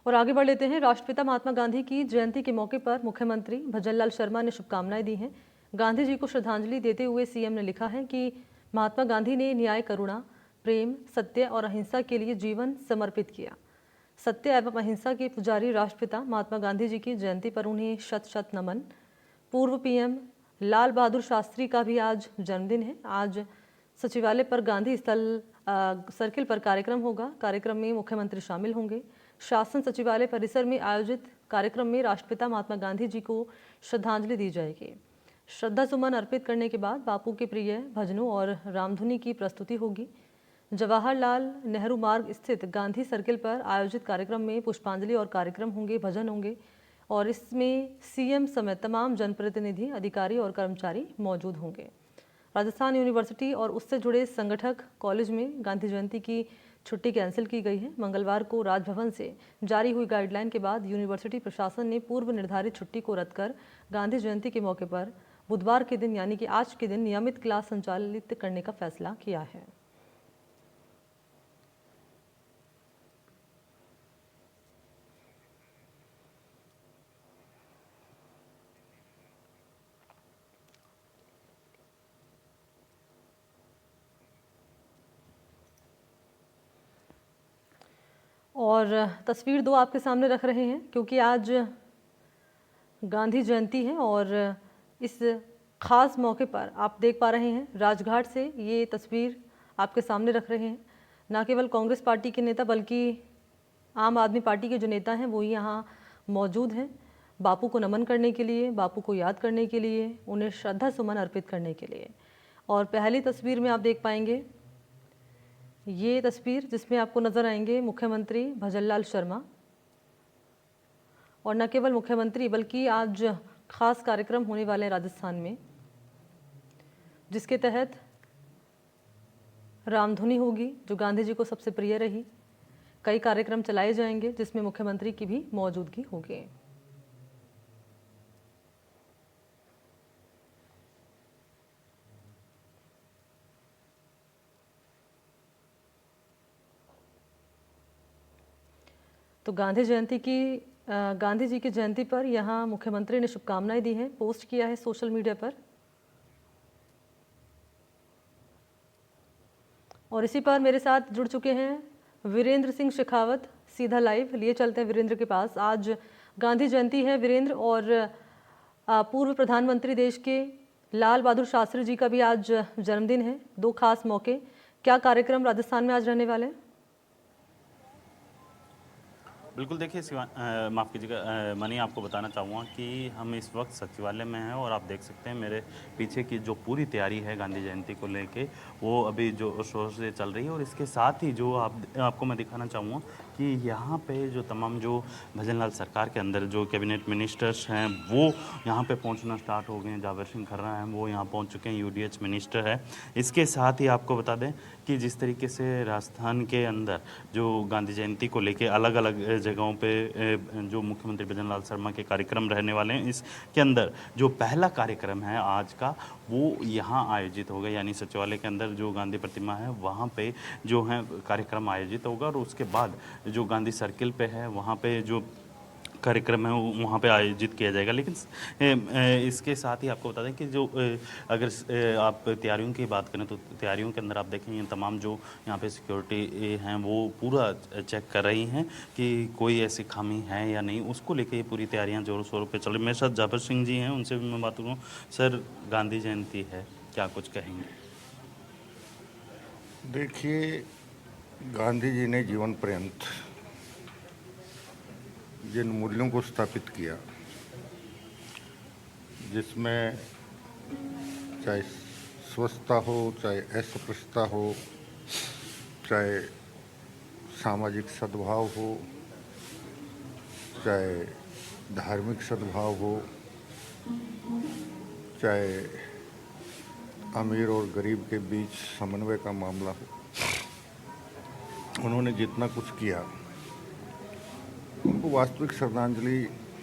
और आगे बढ़ लेते हैं। राष्ट्रपिता महात्मा गांधी की जयंती के मौके पर मुख्यमंत्री भजनलाल शर्मा ने शुभकामनाएं दी हैं। गांधी जी को श्रद्धांजलि देते हुए सीएम ने लिखा है कि महात्मा गांधी ने न्याय, करुणा, प्रेम, सत्य और अहिंसा के लिए जीवन समर्पित किया। सत्य एवं अहिंसा के पुजारी राष्ट्रपिता महात्मा गांधी जी की जयंती पर उन्हें शत शत नमन। पूर्व पीएम लाल बहादुर शास्त्री का भी आज जन्मदिन है। आज सचिवालय पर गांधी स्थल सर्किल पर कार्यक्रम होगा। कार्यक्रम में मुख्यमंत्री शामिल होंगे। शासन सचिवालय परिसर में आयोजित कार्यक्रम में राष्ट्रपिता महात्मा गांधी जी को श्रद्धांजलि दी जाएगी। श्रद्धा सुमन अर्पित करने के बाद बापू के प्रिय भजनों और रामधुनी की प्रस्तुति होगी। जवाहरलाल नेहरू मार्ग स्थित गांधी सर्किल पर आयोजित कार्यक्रम में पुष्पांजलि और कार्यक्रम होंगे, भजन होंगे और इसमें सीएम समेत तमाम जनप्रतिनिधि, अधिकारी और कर्मचारी मौजूद होंगे। राजस्थान यूनिवर्सिटी और उससे जुड़े संगठक कॉलेज में गांधी जयंती की छुट्टी कैंसिल की गई है। मंगलवार को राजभवन से जारी हुई गाइडलाइन के बाद यूनिवर्सिटी प्रशासन ने पूर्व निर्धारित छुट्टी को रद्द कर गांधी जयंती के मौके पर बुधवार के दिन यानी कि आज के दिन नियमित क्लास संचालित करने का फैसला किया है। और तस्वीर 2 आपके सामने रख रहे हैं क्योंकि आज गांधी जयंती है और इस खास मौके पर आप देख पा रहे हैं राजघाट से ये तस्वीर आपके सामने रख रहे हैं। न केवल कांग्रेस पार्टी के नेता बल्कि आम आदमी पार्टी के जो नेता हैं वो यहाँ मौजूद हैं बापू को नमन करने के लिए, बापू को याद करने के लिए, उन्हें श्रद्धा सुमन अर्पित करने के लिए। और पहली तस्वीर में आप देख पाएंगे ये तस्वीर जिसमें आपको नजर आएंगे मुख्यमंत्री भजनलाल शर्मा। और न केवल मुख्यमंत्री बल्कि आज खास कार्यक्रम होने वाले हैं राजस्थान में, जिसके तहत रामधुनी होगी जो गांधी जी को सबसे प्रिय रही। कई कार्यक्रम चलाए जाएंगे जिसमें मुख्यमंत्री की भी मौजूदगी होगी। तो गांधी जी की जयंती पर यहाँ मुख्यमंत्री ने शुभकामनाएं दी हैं, पोस्ट किया है सोशल मीडिया पर। और इसी पर मेरे साथ जुड़ चुके हैं वीरेंद्र सिंह शेखावत, सीधा लाइव लिए चलते हैं वीरेंद्र के पास। आज गांधी जयंती है वीरेंद्र, और पूर्व प्रधानमंत्री देश के लाल बहादुर शास्त्री जी का भी आज जन्मदिन है। 2 खास मौके, क्या कार्यक्रम राजस्थान में आज रहने वाले हैं? बिल्कुल, देखिए माफ़ कीजिएगा मनी, आपको बताना चाहूँगा कि हम इस वक्त सचिवालय में हैं और आप देख सकते हैं मेरे पीछे की जो पूरी तैयारी है गांधी जयंती को लेके वो अभी जो शोर से चल रही है। और इसके साथ ही जो आपको मैं दिखाना चाहूँगा कि यहाँ पे जो तमाम जो भजनलाल सरकार के अंदर जो कैबिनेट मिनिस्टर्स हैं वो यहाँ पे पहुँचना स्टार्ट हो गए हैं। जावेद सिंह खर्रा हैं वो यहाँ पहुँच चुके हैं, यूडीएच मिनिस्टर है। इसके साथ ही आपको बता दें कि जिस तरीके से राजस्थान के अंदर जो गांधी जयंती को लेके अलग अलग जगहों पे जो मुख्यमंत्री भजनलाल शर्मा के कार्यक्रम रहने वाले हैं, इसके अंदर जो पहला कार्यक्रम है आज का वो यहाँ आयोजित होगा, यानी सचिवालय के अंदर जो गांधी प्रतिमा है वहाँ पे जो है कार्यक्रम आयोजित होगा। और उसके बाद जो गांधी सर्किल पे है वहाँ पे जो कार्यक्रम है वहाँ पे आयोजित किया जाएगा। लेकिन इसके साथ ही आपको बता दें कि जो अगर आप तैयारियों की बात करें तो तैयारियों के अंदर आप देखेंगे तमाम जो यहाँ पे सिक्योरिटी हैं वो पूरा चेक कर रही हैं कि कोई ऐसी खामी है या नहीं, उसको लेके पूरी तैयारियाँ जोरों शोरों पे चल रही। मेरे साथ जावेद सिंह जी हैं, उनसे भी मैं बात करूँ। सर, गांधी जयंती है, क्या कुछ कहेंगे? देखिए, गांधी जी ने जीवन पर्यंत जिन मूल्यों को स्थापित किया, जिसमें चाहे स्वच्छता हो, चाहे अस्पृश्यता हो, चाहे सामाजिक सद्भाव हो, चाहे धार्मिक सद्भाव हो, चाहे अमीर और गरीब के बीच समन्वय का मामला हो, उन्होंने जितना कुछ किया उनको वास्तविक श्रद्धांजलि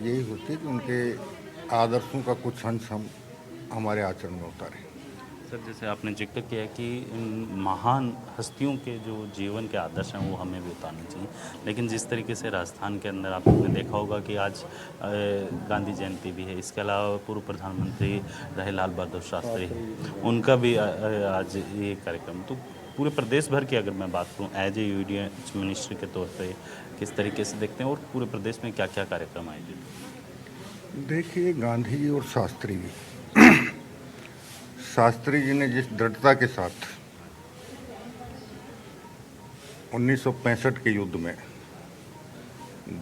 यही होती है कि उनके आदर्शों का कुछ अंश हम हमारे आचरण में उतारें। सर जैसे आपने जिक्र किया कि इन महान हस्तियों के जो जीवन के आदर्श हैं वो हमें भी उतारने चाहिए, लेकिन जिस तरीके से राजस्थान के अंदर आपने देखा होगा कि आज गांधी जयंती भी है, इसके अलावा पूर्व प्रधानमंत्री रहे लाल बहादुर शास्त्री, उनका भी आज ये कार्यक्रम, तो पूरे प्रदेश भर की अगर मैं बात करूँ एज ए यूडीएच मिनिस्टर के तौर पे किस तरीके से देखते हैं और पूरे प्रदेश में क्या क्या कार्यक्रम आयोजित? देखिए, गांधी जी और शास्त्री जी, शास्त्री जी ने जिस दृढ़ता के साथ 1965 के युद्ध में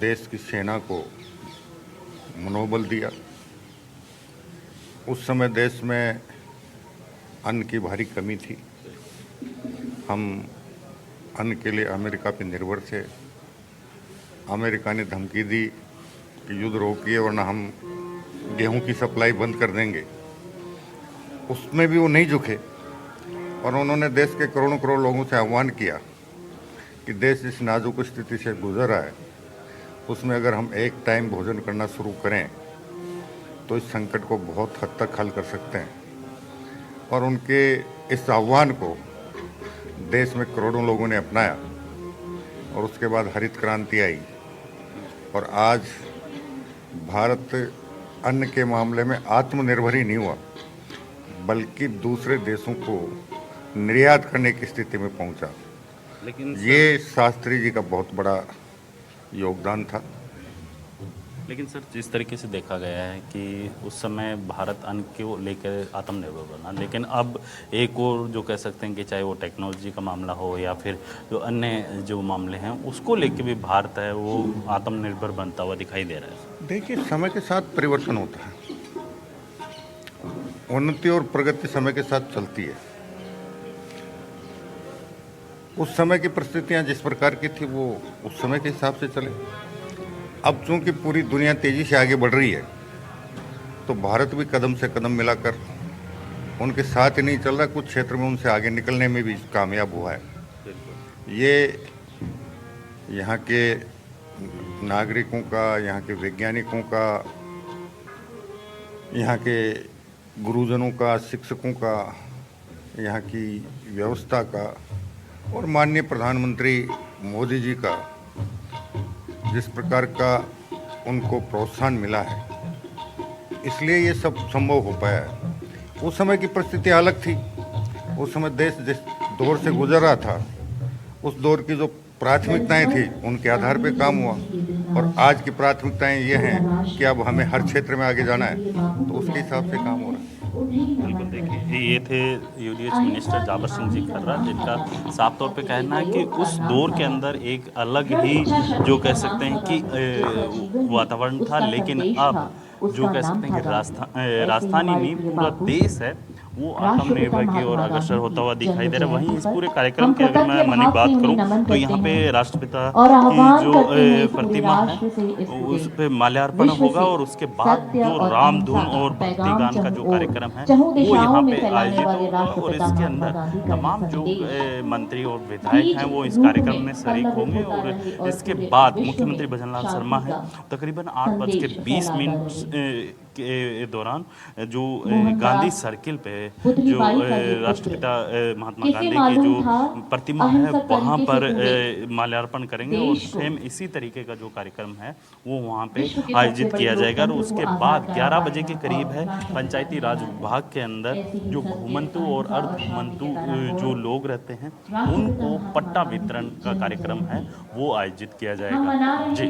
देश की सेना को मनोबल दिया, उस समय देश में अन्न की भारी कमी थी, हम अन्न के लिए अमेरिका पर निर्भर थे। अमेरिका ने धमकी दी कि युद्ध रोकिए वरना हम गेहूं की सप्लाई बंद कर देंगे। उसमें भी वो नहीं झुके और उन्होंने देश के करोड़ों करोड़ लोगों से आह्वान किया कि देश जिस नाजुक स्थिति से गुजर रहा है उसमें अगर हम एक टाइम भोजन करना शुरू करें तो इस संकट को बहुत हद तक हल कर सकते हैं। और उनके इस आह्वान को देश में करोड़ों लोगों ने अपनाया और उसके बाद हरित क्रांति आई और आज भारत अन्न के मामले में आत्मनिर्भर ही नहीं हुआ बल्कि दूसरे देशों को निर्यात करने की स्थिति में पहुंचा। लेकिन ये शास्त्री जी का बहुत बड़ा योगदान था। लेकिन सर जिस तरीके से देखा गया है कि उस समय भारत अन्न को लेकर आत्मनिर्भर बना, लेकिन अब एक और जो कह सकते हैं कि चाहे वो टेक्नोलॉजी का मामला हो या फिर जो अन्य जो मामले हैं उसको लेकर भी भारत है वो आत्मनिर्भर बनता हुआ दिखाई दे रहा है। देखिए, समय के साथ परिवर्तन होता है, उन्नति और प्रगति समय के साथ चलती है। उस समय की परिस्थितियां जिस प्रकार की थी वो उस समय के हिसाब से चले। अब चूंकि पूरी दुनिया तेजी से आगे बढ़ रही है तो भारत भी कदम से कदम मिलाकर उनके साथ ही नहीं चल रहा, कुछ क्षेत्र में उनसे आगे निकलने में भी कामयाब हुआ है। ये यहाँ के नागरिकों का, यहाँ के वैज्ञानिकों का, यहाँ के गुरुजनों का, शिक्षकों का, यहाँ की व्यवस्था का और माननीय प्रधानमंत्री मोदी जी का जिस प्रकार का उनको प्रोत्साहन मिला है, इसलिए ये सब संभव हो पाया है। उस समय की परिस्थिति अलग थी, उस समय देश जिस दौर से गुजर रहा था उस दौर की जो प्राथमिकताएं थी उनके आधार पर काम हुआ और आज की प्राथमिकताएं ये हैं कि अब हमें हर क्षेत्र में आगे जाना है तो उसके हिसाब से काम हो रहा है। बिल्कुल, देखिए ये थे यूडीएच मिनिस्टर जाबर सिंह जी खर्रा, जिनका साफ तौर पे कहना है कि उस दौर के अंदर एक अलग ही जो कह सकते हैं कि वातावरण था, लेकिन अब जो कह सकते हैं कि राजस्थान ही नहीं पूरा देश है वो आत्मनिर्भर की ओर अग्रसर होता हुआ दिखाई दे रहा है। वहीं इस पूरे कार्यक्रम की अगर मैं मनी बात करूं तो यहाँ पे राष्ट्रपिता की जो प्रतिमा है उस पे माल्यार्पण होगा और उसके बाद जो रामधुन और भक्ति गान का जो कार्यक्रम है वो यहाँ पे आयोजित होगा और इसके अंदर तमाम जो मंत्री और विधायक हैं वो इस कार्यक्रम में शरीक होंगे और इसके बाद मुख्यमंत्री भजनलाल शर्मा है तकरीबन 8:20 के दौरान जो गांधी सर्किल पे जो राष्ट्रपिता महात्मा गांधी की जो प्रतिमा है वहाँ पर माल्यार्पण करेंगे और सेम इसी तरीके का जो कार्यक्रम है वो वहाँ पे आयोजित किया जाएगा। और उसके बाद 11 बजे के करीब है पंचायती राज विभाग के अंदर जो घुमंतु और अर्ध घुमंतु जो लोग रहते हैं उनको पट्टा वितरण का कार्यक्रम है वो आयोजित किया जाएगा। जी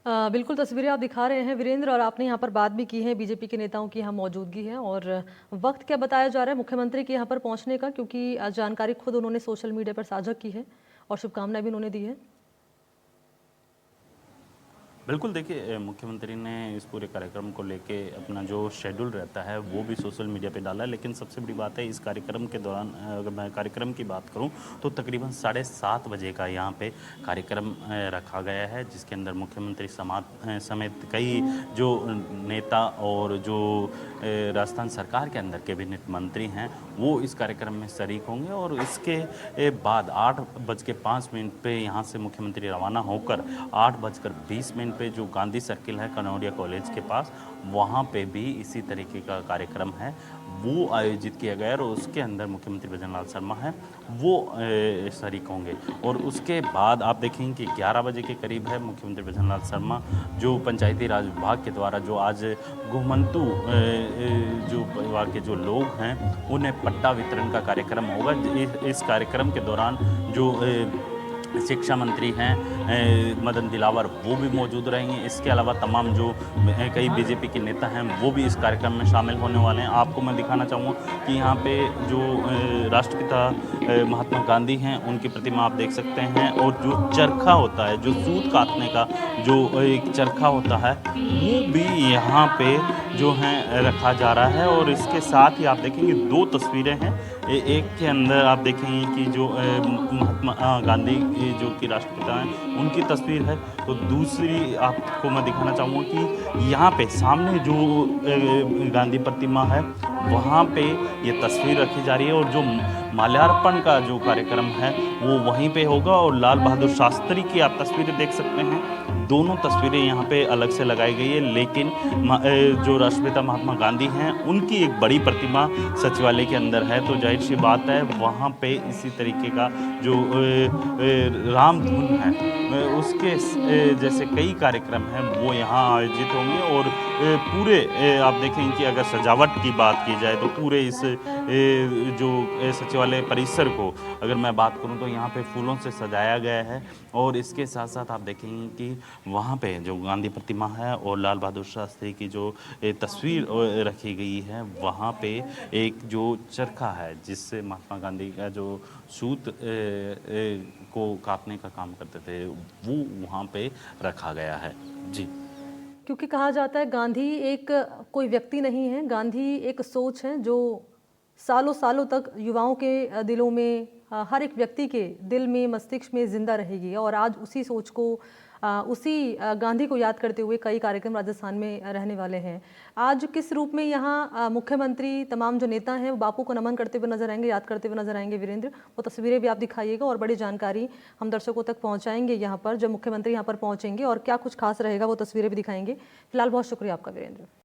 बिल्कुल तस्वीरें आप दिखा रहे हैं वीरेंद्र, और आपने यहाँ पर बात भी की है बीजेपी के नेताओं की यहाँ मौजूदगी है और वक्त क्या बताया जा रहा है मुख्यमंत्री के यहाँ पर पहुँचने का, क्योंकि जानकारी खुद उन्होंने सोशल मीडिया पर साझा की है और शुभकामनाएं भी उन्होंने दी है। बिल्कुल, देखिए मुख्यमंत्री ने इस पूरे कार्यक्रम को लेके अपना जो शेड्यूल रहता है वो भी सोशल मीडिया पे डाला है, लेकिन सबसे बड़ी बात है इस कार्यक्रम के दौरान अगर मैं कार्यक्रम की बात करूं तो तकरीबन 7:30 बजे का यहाँ पे कार्यक्रम रखा गया है जिसके अंदर मुख्यमंत्री समेत कई जो नेता और जो राजस्थान सरकार के अंदर कैबिनेट मंत्री हैं वो इस कार्यक्रम में शरीक होंगे और इसके बाद 8:05 पे यहाँ से मुख्यमंत्री रवाना होकर 8:20 पे जो गांधी सर्किल है कनौरिया कॉलेज के पास, वहाँ पे भी इसी तरीके का कार्यक्रम है वो आयोजित किया गया और उसके अंदर मुख्यमंत्री भजनलाल शर्मा हैं वो शरीक होंगे। और उसके बाद आप देखेंगे कि 11 बजे के करीब है मुख्यमंत्री भजनलाल शर्मा जो पंचायती राज विभाग के द्वारा जो आज घुमंतु जो परिवार के जो लोग हैं उन्हें पट्टा वितरण का कार्यक्रम होगा। इस कार्यक्रम के दौरान जो शिक्षा मंत्री हैं मदन दिलावर वो भी मौजूद रहेंगे। इसके अलावा तमाम जो कई बीजेपी के नेता हैं वो भी इस कार्यक्रम में शामिल होने वाले हैं। आपको मैं दिखाना चाहूँगा कि यहाँ पे जो राष्ट्रपिता महात्मा गांधी हैं उनकी प्रतिमा आप देख सकते हैं और जो चरखा होता है, जो सूत काटने का जो एक चरखा होता है वो भी यहाँ पे जो है रखा जा रहा है। और इसके साथ ही आप देखेंगे 2 तस्वीरें हैं। एक के अंदर आप देखेंगे कि जो महात्मा गांधी जो कि राष्ट्रपिता हैं उनकी तस्वीर है, तो दूसरी आपको मैं दिखाना चाहूँगा कि यहाँ पे सामने जो गांधी प्रतिमा है वहाँ पे ये तस्वीर रखी जा रही है और जो माल्यार्पण का जो कार्यक्रम है वो वहीं पे होगा। और लाल बहादुर शास्त्री की आप तस्वीरें देख सकते हैं, दोनों तस्वीरें यहाँ पे अलग से लगाई गई है, लेकिन जो राष्ट्रपिता महात्मा गांधी हैं उनकी एक बड़ी प्रतिमा सचिवालय के अंदर है। तो जाहिर सी बात है वहाँ पे इसी तरीके का जो रामधुन है उसके जैसे कई कार्यक्रम हैं वो यहाँ आयोजित होंगे। और पूरे आप देखेंगे कि अगर सजावट की बात की जाए तो पूरे इस जो सचिवालय परिसर को अगर मैं बात करूं तो यहाँ पे फूलों से सजाया गया है। और इसके साथ साथ आप देखेंगे कि वहाँ पे जो गांधी प्रतिमा है और लाल बहादुर शास्त्री की जो तस्वीर रखी गई है वहाँ पे एक जो चरखा है जिससे महात्मा गांधी का जो सूत को काटने का काम करते थे वो वहाँ पे रखा गया है। जी, क्योंकि कहा जाता है गांधी एक कोई व्यक्ति नहीं है, गांधी एक सोच है जो सालों सालों तक युवाओं के दिलों में, हर एक व्यक्ति के दिल में, मस्तिष्क में जिंदा रहेगी। और आज उसी सोच को, उसी गांधी को याद करते हुए कई कार्यक्रम राजस्थान में रहने वाले हैं। आज किस रूप में यहाँ मुख्यमंत्री, तमाम जो नेता हैं वो बापू को नमन करते हुए नजर आएंगे, याद करते हुए नजर आएंगे। वीरेंद्र, वो तस्वीरें भी आप दिखाइएगा और बड़ी जानकारी हम दर्शकों तक पहुँचाएंगे यहाँ पर जब मुख्यमंत्री यहाँ पर पहुँचेंगे, और क्या कुछ खास रहेगा वो तस्वीरें भी दिखाएंगे। फिलहाल बहुत शुक्रिया आपका वीरेंद्र।